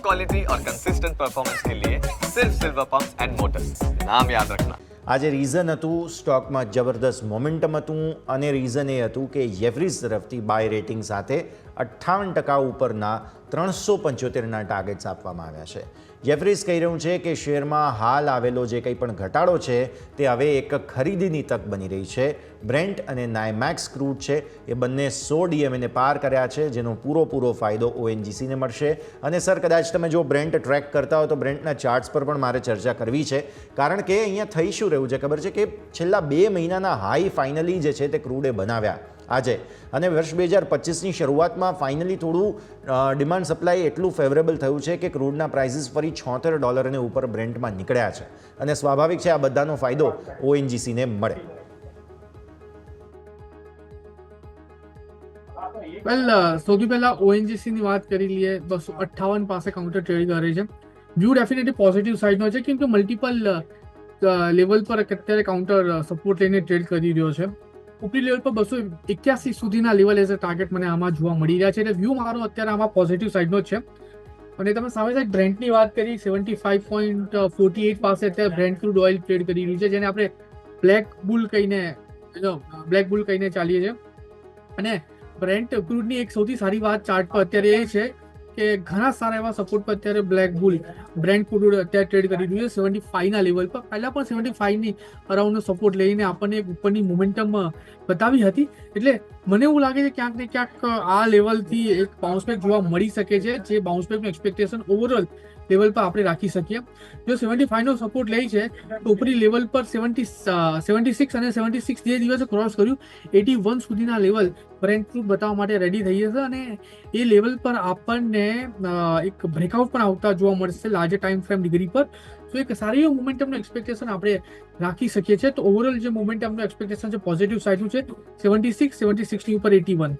Quality और consistent performance के लिए सिर्फ सिल्वर पंप्स एंड मोटर्स, नाम याद रखना। આજે રીઝન હતું સ્ટોકમાં જબરદસ્ત મોમેન્ટમ હતું અને રીઝન એ હતું કે જેફરીઝ તરફથી બાય રેટિંગ સાથે 58% ઉપરના 375ના ટાર્ગેટ્સ આપવામાં આવ્યા છે। જેફરીઝ કહી રહ્યું છે કે શેરમાં હાલ આવેલો જે કંઈ પણ ઘટાડો છે તે હવે એક ખરીદીની તક બની રહી છે। બ્રેન્ટ અને નાયમેક્સ ક્રૂડ છે એ બંને 100 DMAને પાર કર્યા છે, જેનો પૂરો ફાયદો ONGCને મળશે। અને સર, કદાચ તમે જો બ્રેન્ટ ટ્રેક કરતા હો તો બ્રેન્ટના ચાર્ટ્સ પર પણ મારે ચર્ચા કરવી છે, કારણ કે અહીંયા થઈ શું રહ્યું છે ખબર છે કે છેલ્લા 2 મહિનાના હાઈ ફાઇનલી જે છે તે ક્રૂડે બનાવ્યા આજે, અને વર્ષ 2025ની શરૂઆતમાં ફાઇનલી થોડું ડિમાન્ડ સપ્લાય એટલું ફેવરેબલ થયું છે કે ક્રૂડના પ્રાઇસીસ ફરી $76 ને ઉપર બ્રેન્ટમાં નીકળ્યા છે, અને સ્વાભાવિક છે આ બધાનો ફાયદો ONGCને મળે। સૌથી પહેલા ONGC ની વાત કરી લઈએ। 258 પાસે કાઉન્ટર ટ્રેડ કરે છે। વ્યૂ ડેફિનેટલી પોઝિટિવ સાઇડનો છે, કેમ કે મલ્ટિપલ લેવલ પર અત્યારે કાઉન્ટર સપોર્ટ લઈને ટ્રેડ કરી રહ્યો છે। ઉપરી લેવલ પર 281 સુધીના લેવલ એઝ અ ટાર્ગેટ મને આમાં જોવા મળી રહ્યા છે, એટલે વ્યૂ મારો અત્યારે આમાં પોઝિટિવ સાઇડનો જ છે। અને તમે સામે સાઈડ બ્રેન્ટની વાત કરી, 75.48 પાસે અત્યારે બ્રેન્ટ ક્રૂડ ઓઇલ ટ્રેડ કરી રહ્યું છે, જેને આપણે બ્લેક બુલ કહીને ચાલીએ છીએ। અને બ્રેન્ટ ક્રૂડની એક સૌથી સારી વાત ચાર્ટ પર અત્યારે એ છે કે ઘણા સારા એવા સપોર્ટ પર અત્યારે બ્રેન્ટ ક્રૂડ અત્યારે ટ્રેડ કરી રહ્યું છે 75ના લેવલ પર। પહેલા પણ 75ની અરાઉન્ડનો સપોર્ટ લઈને આપણને એક ઉપરની મોમેન્ટમ બતાવી હતી, એટલે મને એવું લાગે છે ક્યાંક ને ક્યાંક આ લેવલથી એક બાઉન્સબેક જોવા મળી શકે છે, જે બાઉન્સબેકનું એક્સપેક્ટેશન ઓવરઓલ લેવલ પર આપણે રાખી શકીએ। જો 75નો સપોર્ટ લે છે તો ઉપરી લેવલ પર 76 અને 76 જે દિવસે ક્રોસ કર્યું 81 સુધીના લેવલ બ્રેન્ટ ક્રૂડ બતાવવા માટે રેડી થઈ જશે, અને એ લેવલ પર આપણને એક બ્રેકઆઉટ પણ આવતા જોવા મળશે લાર્જર ટાઈમ ફ્રેમ ડિગ્રી પર। તો એક સારી એવો મોમેન્ટમનું એક્સપેક્ટેશન આપણે રાખી શકીએ છીએ। તો ઓવરઓલ જે મોમેન્ટમનું એક્સપેક્ટેશન છે પોઝિટિવ સાઇડનું છે, 76 ની ઉપર 81।